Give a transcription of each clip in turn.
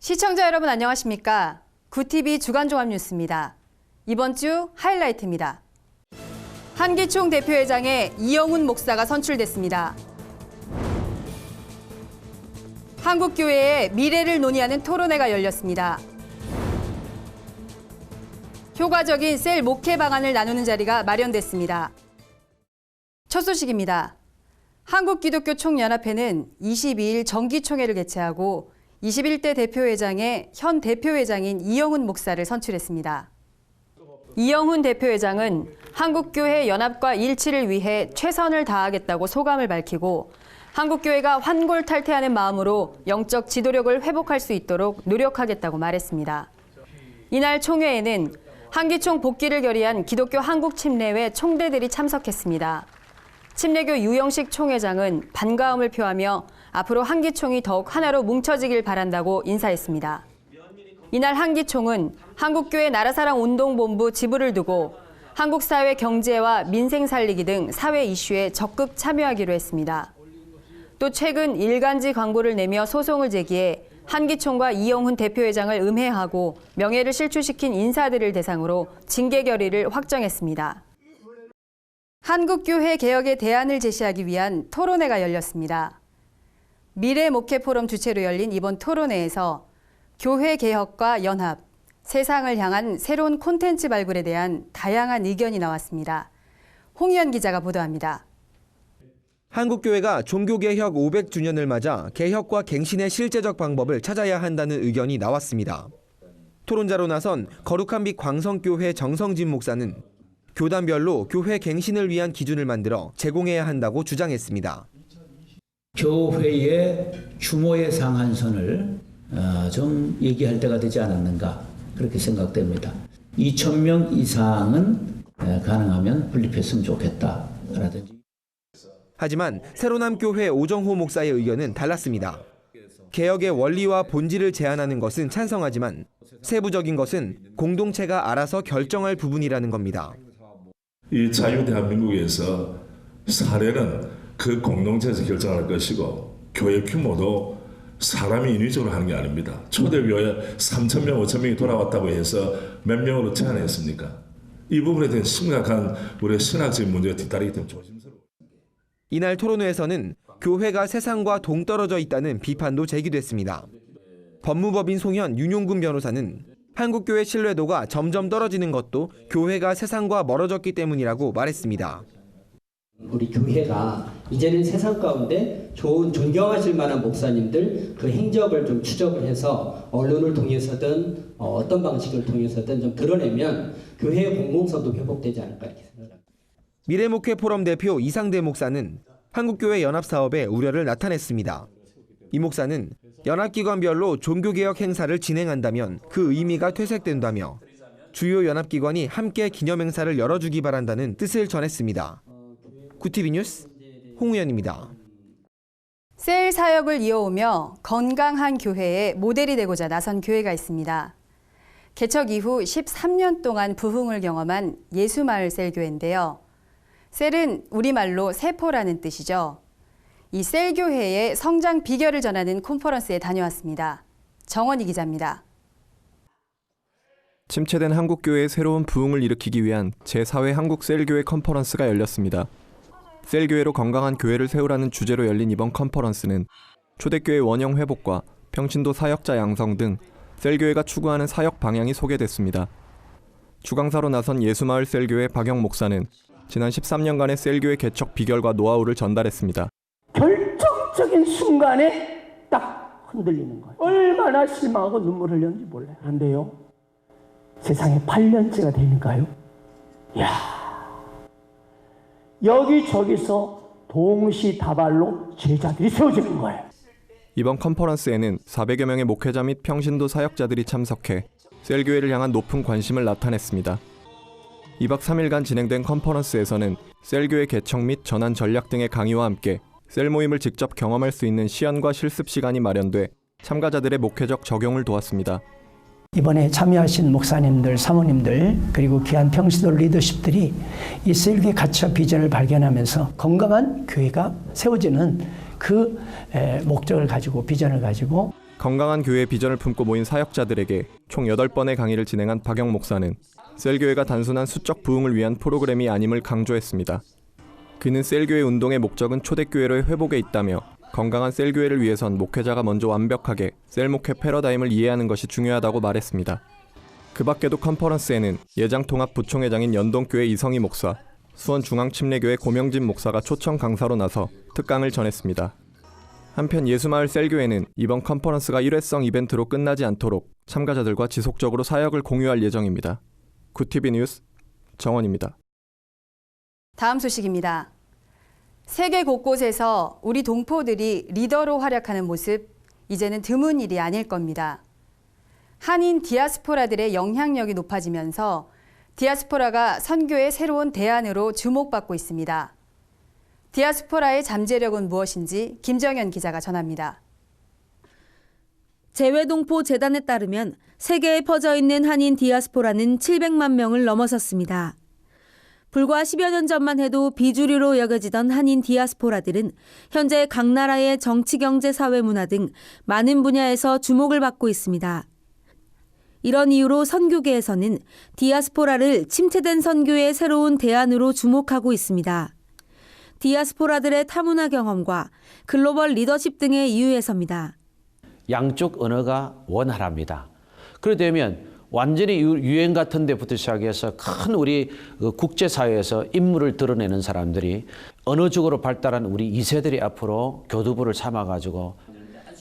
시청자 여러분 안녕하십니까? 구TV 주간종합뉴스입니다. 이번 주 하이라이트입니다. 한기총 대표회장에 이영훈 목사가 선출됐습니다. 한국교회의 미래를 논의하는 토론회가 열렸습니다. 효과적인 셀 목회 방안을 나누는 자리가 마련됐습니다. 첫 소식입니다. 한국기독교총연합회는 22일 정기총회를 개최하고 21대 대표회장에 현 대표회장인 이영훈 목사를 선출했습니다. 이영훈 대표회장은 한국교회 연합과 일치를 위해 최선을 다하겠다고 소감을 밝히고 한국교회가 환골탈퇴하는 마음으로 영적 지도력을 회복할 수 있도록 노력하겠다고 말했습니다. 이날 총회에는 한기총 복귀를 결의한 기독교 한국침례회 총대들이 참석했습니다. 침례교 유영식 총회장은 반가움을 표하며 앞으로 한기총이 더욱 하나로 뭉쳐지길 바란다고 인사했습니다. 이날 한기총은 한국교회 나라사랑 운동본부 지부를 두고 한국 사회 경제와 민생 살리기 등 사회 이슈에 적극 참여하기로 했습니다. 또 최근 일간지 광고를 내며 소송을 제기해 한기총과 이영훈 대표회장을 음해하고 명예를 실추시킨 인사들을 대상으로 징계 결의를 확정했습니다. 한국교회 개혁의 대안을 제시하기 위한 토론회가 열렸습니다. 미래 목회 포럼 주최로 열린 이번 토론회에서 교회 개혁과 연합, 세상을 향한 새로운 콘텐츠 발굴에 대한 다양한 의견이 나왔습니다. 홍희연 기자가 보도합니다. 한국교회가 종교개혁 500주년을 맞아 개혁과 갱신의 실제적 방법을 찾아야 한다는 의견이 나왔습니다. 토론자로 나선 거룩한 빛 광성교회 정성진 목사는 교단별로 교회 갱신을 위한 기준을 만들어 제공해야 한다고 주장했습니다. 교회의 규모의 상한선을 좀 얘기할 때가 되지 않았는가 그렇게 생각됩니다. 2,000명 이상은 가능하면 분립했으면 좋겠다라든지. 하지만 새로남교회 오정호 목사의 의견은 달랐습니다. 개혁의 원리와 본질을 제안하는 것은 찬성하지만 세부적인 것은 공동체가 알아서 결정할 부분이라는 겁니다. 이 자유대한민국에서 사례는 그 공동체에서 결정할 것이고 교회 규모도 사람이 인위적으로 하는 게 아닙니다. 초대교회 3,000명, 5,000명이 돌아왔다고 해서 몇 명으로 제한했습니까? 이 부분에 대한 심각한 우리의 신학적인 문제가 뒤따르기 때문에 조심스러워요. 이날 토론회에서는 교회가 세상과 동떨어져 있다는 비판도 제기됐습니다. 법무법인 송현 윤용근 변호사는 한국교회 신뢰도가 점점 떨어지는 것도 교회가 세상과 멀어졌기 때문이라고 말했습니다. 우리 교회가 이제는 세상 가운데 좋은 존경하실 만한 목사님들 그 행적을 좀 추적을 해서 언론을 통해서든 어떤 방식을 통해서든 좀 드러내면 교회의 공공성도 회복되지 않을까 이렇게 생각합니다. 미래목회 포럼 대표 이상대 목사는 한국교회 연합사업에 우려를 나타냈습니다. 이 목사는 연합기관별로 종교개혁 행사를 진행한다면 그 의미가 퇴색된다며 주요 연합기관이 함께 기념행사를 열어주기 바란다는 뜻을 전했습니다. 구TV 뉴스 홍우연입니다. 셀 사역을 이어오며 건강한 교회의 모델이 되고자 나선 교회가 있습니다. 개척 이후 13년 동안 부흥을 경험한 예수마을 셀교회인데요. 셀은 우리말로 세포라는 뜻이죠. 이 셀교회의 성장 비결을 전하는 컨퍼런스에 다녀왔습니다. 정원희 기자입니다. 침체된 한국교회의 새로운 부흥을 일으키기 위한 제4회 한국셀교회 컨퍼런스가 열렸습니다. 셀교회로 건강한 교회를 세우라는 주제로 열린 이번 컨퍼런스는 초대교회 원형 회복과 평신도 사역자 양성 등 셀교회가 추구하는 사역 방향이 소개됐습니다. 주강사로 나선 예수마을 셀교회 박영 목사는 지난 13년간의 셀교회 개척 비결과 노하우를 전달했습니다. 결정적인 순간에 딱 흔들리는 거예요. 얼마나 실망하고 눈물 흘렸는지 몰라요. 그런데요, 세상에 8년째가 되니까요. 여기저기서 동시다발로 제자들이 세워지는 거예요. 이번 컨퍼런스에는 400여 명의 목회자 및 평신도 사역자들이 참석해 셀교회를 향한 높은 관심을 나타냈습니다. 2박 3일간 진행된 컨퍼런스에서는 셀교회 개척 및 전환 전략 등의 강의와 함께 셀 모임을 직접 경험할 수 있는 시연과 실습 시간이 마련돼 참가자들의 목회적 적용을 도왔습니다. 이번에 참여하신 목사님들, 사모님들 그리고 귀한 평신도 리더십들이 이 셀교회 가치와 비전을 발견하면서 건강한 교회가 세워지는 그 목적을 가지고 비전을 가지고 건강한 교회 비전을 품고 모인 사역자들에게 총 8번의 강의를 진행한 박영 목사는 셀교회가 단순한 수적 부흥을 위한 프로그램이 아님을 강조했습니다. 그는 셀교회 운동의 목적은 초대교회로의 회복에 있다며 건강한 셀교회를 위해선 목회자가 먼저 완벽하게 셀목회 패러다임을 이해하는 것이 중요하다고 말했습니다. 그 밖에도 컨퍼런스에는 예장통합 부총회장인 연동교회 이성희 목사, 수원중앙침례교회 고명진 목사가 초청 강사로 나서 특강을 전했습니다. 한편 예수마을 셀교회는 이번 컨퍼런스가 일회성 이벤트로 끝나지 않도록 참가자들과 지속적으로 사역을 공유할 예정입니다. 구티비 뉴스 정원입니다. 다음 소식입니다. 세계 곳곳에서 우리 동포들이 리더로 활약하는 모습, 이제는 드문 일이 아닐 겁니다. 한인 디아스포라들의 영향력이 높아지면서 디아스포라가 선교의 새로운 대안으로 주목받고 있습니다. 디아스포라의 잠재력은 무엇인지 김정현 기자가 전합니다. 재외동포 재단에 따르면 세계에 퍼져 있는 한인 디아스포라는 700만 명을 넘어섰습니다. 불과 10여 년 전만 해도 비주류로 여겨지던 한인 디아스포라들은 현재 각 나라의 정치, 경제, 사회, 문화 등 많은 분야에서 주목을 받고 있습니다. 이런 이유로 선교계에서는 디아스포라를 침체된 선교의 새로운 대안으로 주목하고 있습니다. 디아스포라들의 타문화 경험과 글로벌 리더십 등의 이유에서입니다. 양쪽 언어가 원활합니다. 그렇게 되면 완전히 유행 같은 데부터 시작해서 큰 우리 국제사회에서 임무를 드러내는 사람들이 언어적으로 발달한 우리 2세들이 앞으로 교두보를 삼아가지고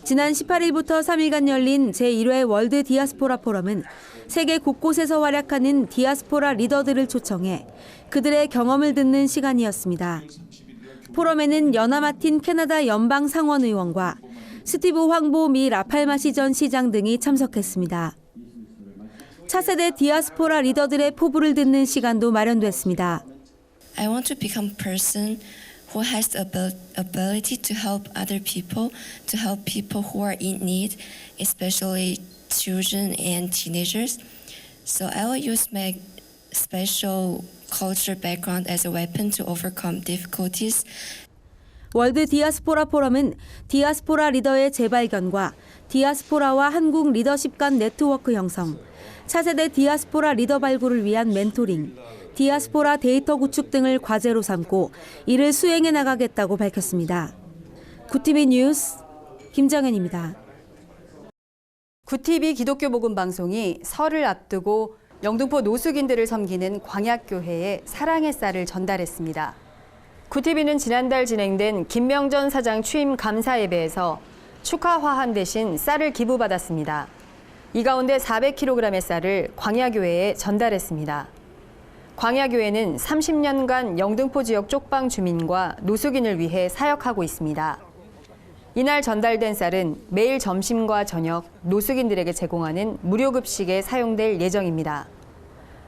지난 18일부터 3일간 열린 제1회 월드 디아스포라 포럼은 세계 곳곳에서 활약하는 디아스포라 리더들을 초청해 그들의 경험을 듣는 시간이었습니다. 포럼에는 여나 마틴 캐나다 연방 상원 의원과 스티브 황보 미 라팔마시 전 시장 등이 참석했습니다. 차세대 디아스포라 리더들의 포부를 듣는 시간도 마련됐습니다. I want to become a person who has the ability to help other people, to help people who are in need, especially children and teenagers. So I will use my special cultural background as a weapon to overcome difficulties. 월드 디아스포라 포럼은 디아스포라 리더의 재발견과 디아스포라와 한국 리더십 간 네트워크 형성, 차세대 디아스포라 리더 발굴을 위한 멘토링, 디아스포라 데이터 구축 등을 과제로 삼고 이를 수행해 나가겠다고 밝혔습니다. 구티비 뉴스 김정현입니다. 구티비 기독교 복음 방송이 설을 앞두고 영등포 노숙인들을 섬기는 광약교회에 사랑의 쌀을 전달했습니다. 구티비는 지난달 진행된 김명전 사장 취임 감사 예배에서 축하 화환 대신 쌀을 기부받았습니다. 이 가운데 400kg의 쌀을 광야교회에 전달했습니다. 광야교회는 30년간 영등포 지역 쪽방 주민과 노숙인을 위해 사역하고 있습니다. 이날 전달된 쌀은 매일 점심과 저녁 노숙인들에게 제공하는 무료급식에 사용될 예정입니다.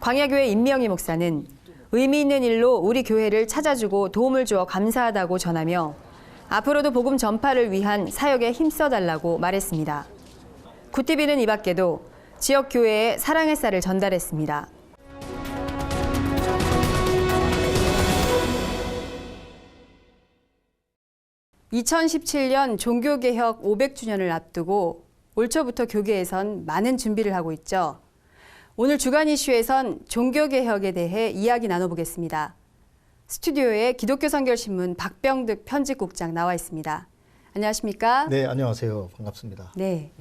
광야교회 임명희 목사는 의미 있는 일로 우리 교회를 찾아주고 도움을 주어 감사하다고 전하며 앞으로도 복음 전파를 위한 사역에 힘써달라고 말했습니다. 구티비는 이 밖에도 지역 교회에 사랑의 쌀을 전달했습니다. (2017년) 종교개혁 500주년을 앞두고 올 초부터 교계에선 많은 준비를 하고 있죠. 오늘 주간 이슈에선 종교개혁에 대해 이야기 나눠보겠습니다. 스튜디오에 기독교 선결신문 박병득 편집국장 나와 있습니다. 안녕하십니까? 네, 안녕하세요. 반갑습니다. 네.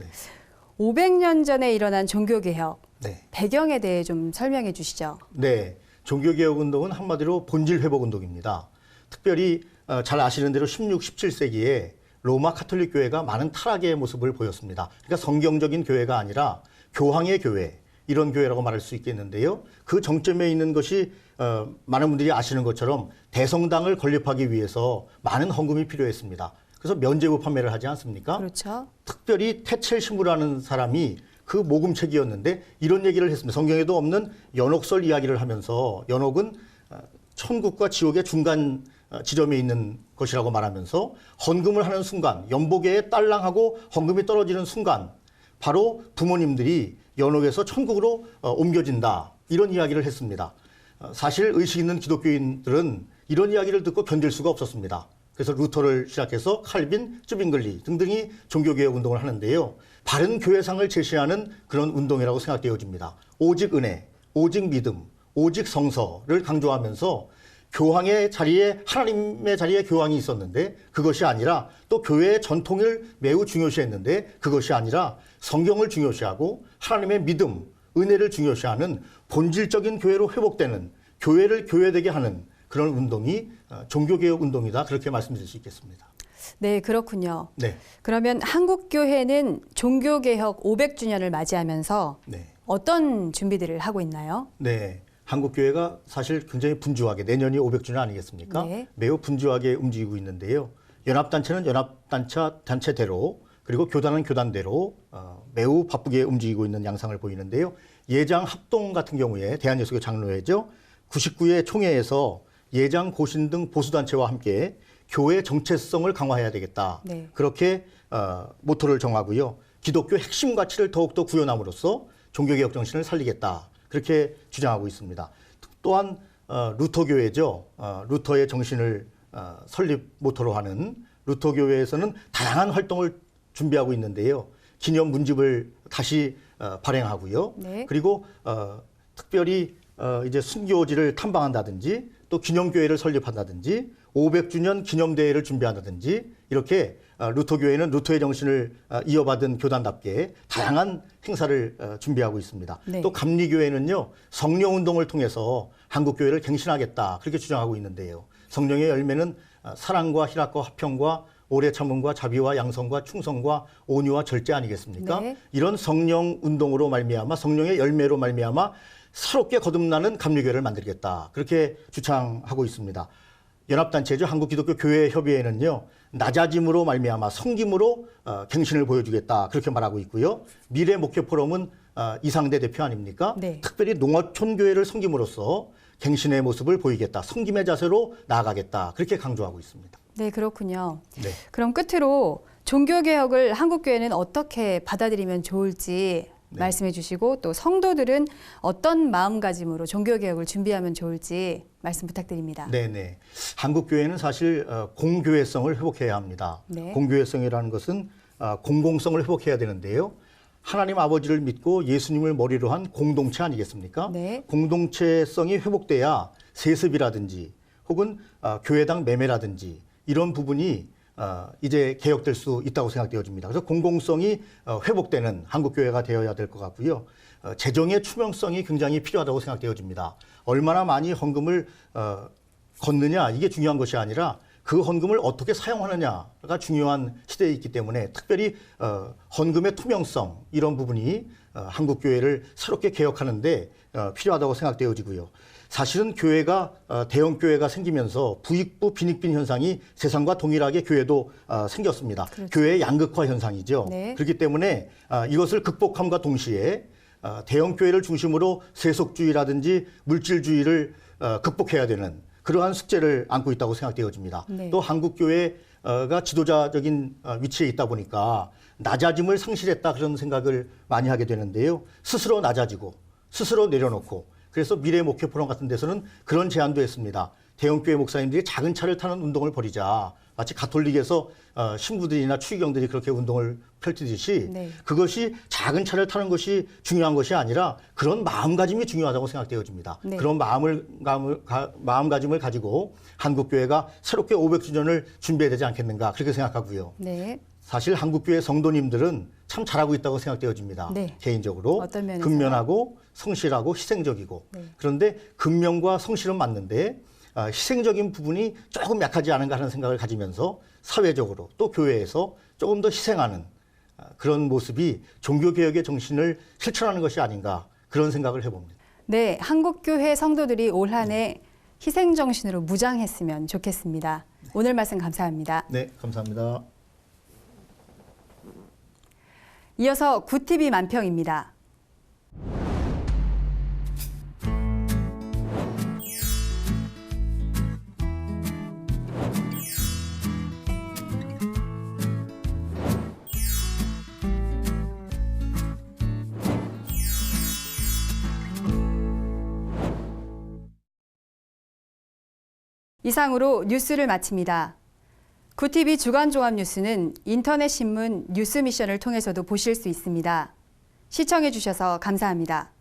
500년 전에 일어난 종교개혁, 네. 배경에 대해 좀 설명해 주시죠. 네, 종교개혁운동은 한마디로 본질회복운동입니다. 특별히 잘 아시는 대로 16, 17세기에 로마 카톨릭 교회가 많은 타락의 모습을 보였습니다. 그러니까 성경적인 교회가 아니라 교황의 교회, 이런 교회라고 말할 수 있겠는데요. 그 정점에 있는 것이 많은 분들이 아시는 것처럼 대성당을 건립하기 위해서 많은 헌금이 필요했습니다. 그래서 면죄부 판매를 하지 않습니까? 그렇죠. 특별히 태첼 신부라는 사람이 그 모금책이었는데 이런 얘기를 했습니다. 성경에도 없는 연옥설 이야기를 하면서 연옥은 천국과 지옥의 중간 지점에 있는 것이라고 말하면서 헌금을 하는 순간, 연복에 딸랑하고 헌금이 떨어지는 순간 바로 부모님들이 연옥에서 천국으로 옮겨진다. 이런 이야기를 했습니다. 사실 의식 있는 기독교인들은 이런 이야기를 듣고 견딜 수가 없었습니다. 그래서 루터를 시작해서 칼빈, 쯔빙글리 등등이 종교개혁 운동을 하는데요. 바른 교회상을 제시하는 그런 운동이라고 생각되어집니다. 오직 은혜, 오직 믿음, 오직 성서를 강조하면서 교황의 자리에, 하나님의 자리에 교황이 있었는데 그것이 아니라 또 교회의 전통을 매우 중요시했는데 그것이 아니라 성경을 중요시하고 하나님의 믿음, 은혜를 중요시하는 본질적인 교회로 회복되는, 교회를 교회되게 하는 그런 운동이 종교개혁 운동이다, 그렇게 말씀드릴 수 있겠습니다. 네, 그렇군요. 네. 그러면 한국교회는 종교개혁 500주년을 맞이하면서 네. 어떤 준비들을 하고 있나요? 네. 한국교회가 사실 굉장히 분주하게, 내년이 500주년 아니겠습니까? 네. 매우 분주하게 움직이고 있는데요. 연합단체는 연합단체대로, 그리고 교단은 교단대로 매우 바쁘게 움직이고 있는 양상을 보이는데요. 예장 합동 같은 경우에 대한예수교 장로회죠. 99회 총회에서 예장, 고신 등 보수단체와 함께 교회 정체성을 강화해야 되겠다. 네. 그렇게 모토를 정하고요. 기독교 핵심 가치를 더욱더 구현함으로써 종교개혁 정신을 살리겠다. 그렇게 주장하고 있습니다. 또한 루터교회죠. 루터의 정신을 설립 모토로 하는 루터교회에서는 다양한 활동을 준비하고 있는데요. 기념 문집을 다시 발행하고요. 네. 그리고 특별히 이제 순교지를 탐방한다든지 또 기념교회를 설립한다든지 500주년 기념대회를 준비한다든지 이렇게 루터교회는 루터의 정신을 이어받은 교단답게 다양한 행사를 준비하고 있습니다. 네. 또 감리교회는요, 성령운동을 통해서 한국교회를 갱신하겠다, 그렇게 주장하고 있는데요. 성령의 열매는 사랑과 희락과 화평과 오래 참음과 자비와 양성과 충성과 온유와 절제 아니겠습니까? 네. 이런 성령 운동으로 말미암아, 성령의 열매로 말미암아 새롭게 거듭나는 감리교회를 만들겠다, 그렇게 주창하고 있습니다. 연합단체죠. 한국기독교교회협의회는요, 낮아짐으로 말미암아 성김으로 갱신을 보여주겠다, 그렇게 말하고 있고요. 미래목회포럼은 이상대 대표 아닙니까? 네. 특별히 농어촌교회를 섬김으로써 갱신의 모습을 보이겠다, 섬김의 자세로 나아가겠다, 그렇게 강조하고 있습니다. 네, 그렇군요. 네. 그럼 끝으로 종교개혁을 한국교회는 어떻게 받아들이면 좋을지 말씀해 주시고, 또 성도들은 어떤 마음가짐으로 종교개혁을 준비하면 좋을지 말씀 부탁드립니다. 네네. 한국교회는 사실 공교회성을 회복해야 합니다. 네. 공교회성이라는 것은 공공성을 회복해야 되는데요. 하나님 아버지를 믿고 예수님을 머리로 한 공동체 아니겠습니까? 네. 공동체성이 회복돼야 세습이라든지 혹은 교회당 매매라든지 이런 부분이 이제 개혁될 수 있다고 생각되어집니다. 그래서 공공성이 회복되는 한국교회가 되어야 될 것 같고요. 재정의 투명성이 굉장히 필요하다고 생각되어집니다. 얼마나 많이 헌금을 걷느냐, 이게 중요한 것이 아니라 그 헌금을 어떻게 사용하느냐가 중요한 시대에 있기 때문에 특별히 헌금의 투명성, 이런 부분이 한국교회를 새롭게 개혁하는데 필요하다고 생각되어지고요. 사실은 교회가 대형 교회가 생기면서 부익부 빈익빈 현상이 세상과 동일하게 교회도 생겼습니다. 그렇죠. 교회의 양극화 현상이죠. 네. 그렇기 때문에 이것을 극복함과 동시에 대형 교회를 중심으로 세속주의라든지 물질주의를 극복해야 되는 그러한 숙제를 안고 있다고 생각되어집니다. 네. 또 한국교회가 지도자적인 위치에 있다 보니까 낮아짐을 상실했다, 그런 생각을 많이 하게 되는데요. 스스로 낮아지고 스스로 내려놓고, 그래서 미래목회포럼 같은 데서는 그런 제안도 했습니다. 대형교회 목사님들이 작은 차를 타는 운동을 벌이자. 마치 가톨릭에서 신부들이나 추기경들이 그렇게 운동을 펼치듯이 네. 그것이 작은 차를 타는 것이 중요한 것이 아니라 그런 마음가짐이 중요하다고 생각되어집니다. 네. 그런 마음가짐을 가지고 한국교회가 새롭게 500주년을 준비해야 되지 않겠는가, 그렇게 생각하고요. 네. 사실 한국교회 성도님들은 참 잘하고 있다고 생각되어집니다. 네. 개인적으로. 어떤 면에서요? 근면하고 성실하고 희생적이고. 네. 그런데 근면과 성실은 맞는데 희생적인 부분이 조금 약하지 않은가 하는 생각을 가지면서 사회적으로 또 교회에서 조금 더 희생하는 그런 모습이 종교개혁의 정신을 실천하는 것이 아닌가, 그런 생각을 해봅니다. 네, 한국교회 성도들이 올 한 해 희생정신으로 무장했으면 좋겠습니다. 오늘 말씀 감사합니다. 네, 감사합니다. 이어서 굿TV 만평입니다. 이상으로 뉴스를 마칩니다. 구TV 주간 종합 뉴스는 인터넷 신문 뉴스 미션을 통해서도 보실 수 있습니다. 시청해 주셔서 감사합니다.